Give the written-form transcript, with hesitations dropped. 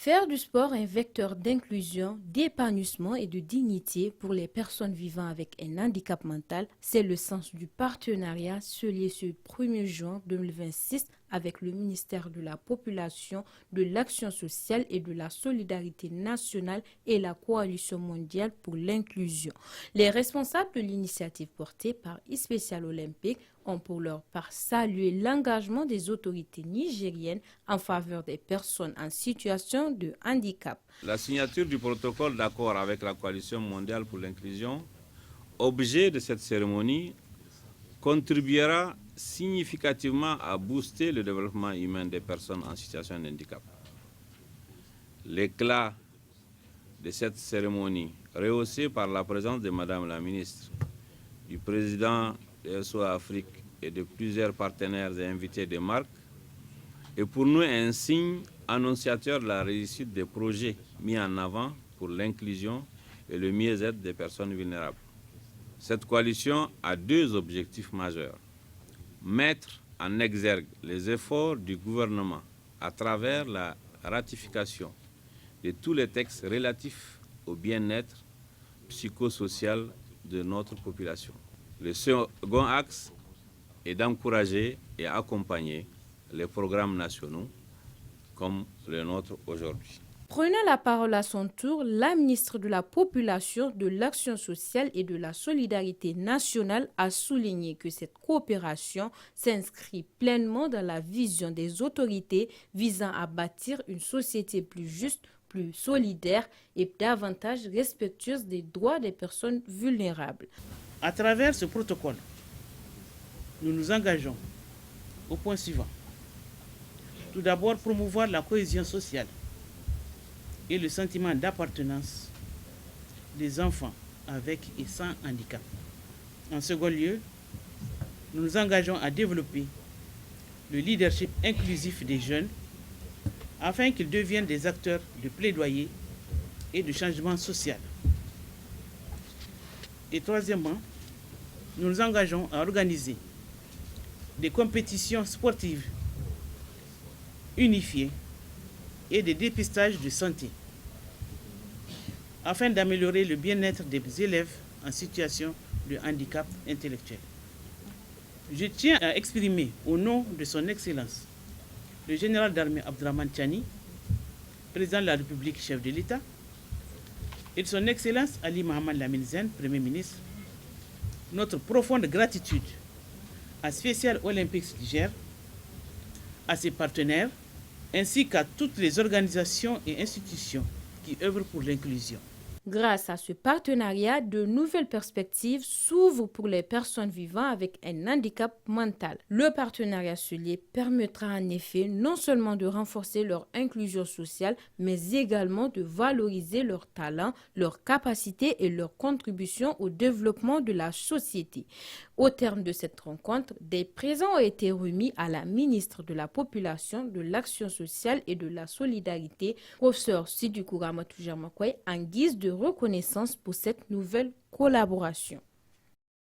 Faire du sport un vecteur d'inclusion, d'épanouissement et de dignité pour les personnes vivant avec un handicap mental, c'est le sens du partenariat scellé ce 1er juin 2026 avec le ministère de la Population, de l'Action sociale et de la Solidarité nationale et la Coalition mondiale pour l'inclusion. Les responsables de l'initiative portée par e-Special Olympique ont pour leur part salué l'engagement des autorités nigériennes en faveur des personnes en situation de handicap. La signature du protocole d'accord avec la Coalition mondiale pour l'inclusion, objet de cette cérémonie, contribuera significativement à booster le développement humain des personnes en situation de handicap. L'éclat de cette cérémonie, rehaussé par la présence de Madame la ministre, du président de SOA Afrique et de plusieurs partenaires et invités de marque, est pour nous un signe annonciateur de la réussite des projets mis en avant pour l'inclusion et le mieux-être des personnes vulnérables. Cette coalition a deux objectifs majeurs. Mettre en exergue les efforts du gouvernement à travers la ratification de tous les textes relatifs au bien-être psychosocial de notre population. Le second axe est d'encourager et accompagner les programmes nationaux comme le nôtre aujourd'hui. Prenant la parole à son tour, la ministre de la Population, de l'Action sociale et de la Solidarité nationale a souligné que cette coopération s'inscrit pleinement dans la vision des autorités visant à bâtir une société plus juste, plus solidaire et davantage respectueuse des droits des personnes vulnérables. À travers ce protocole, nous nous engageons au point suivant. Tout d'abord, promouvoir la cohésion sociale et le sentiment d'appartenance des enfants avec et sans handicap. En second lieu, nous nous engageons à développer le leadership inclusif des jeunes afin qu'ils deviennent des acteurs de plaidoyer et de changement social. Et troisièmement, nous nous engageons à organiser des compétitions sportives unifiées et des dépistages de santé afin d'améliorer le bien-être des élèves en situation de handicap intellectuel. Je tiens à exprimer au nom de son Excellence, le général d'armée Abdrahmane Tiani, président de la République, chef de l'État, et de son Excellence Ali Mohamed Lamine Zen, Premier ministre, notre profonde gratitude à Special Olympics Niger, à ses partenaires, ainsi qu'à toutes les organisations et institutions qui œuvrent pour l'inclusion. Grâce à ce partenariat, de nouvelles perspectives s'ouvrent pour les personnes vivant avec un handicap mental. Le partenariat scellé permettra en effet non seulement de renforcer leur inclusion sociale, mais également de valoriser leurs talents, leurs capacités et leurs contributions au développement de la société. Au terme de cette rencontre, des présents ont été remis à la ministre de la Population, de l'Action sociale et de la Solidarité, professeur Sidiki Ramatoul Germain Koye, en guise de reconnaissance pour cette nouvelle collaboration.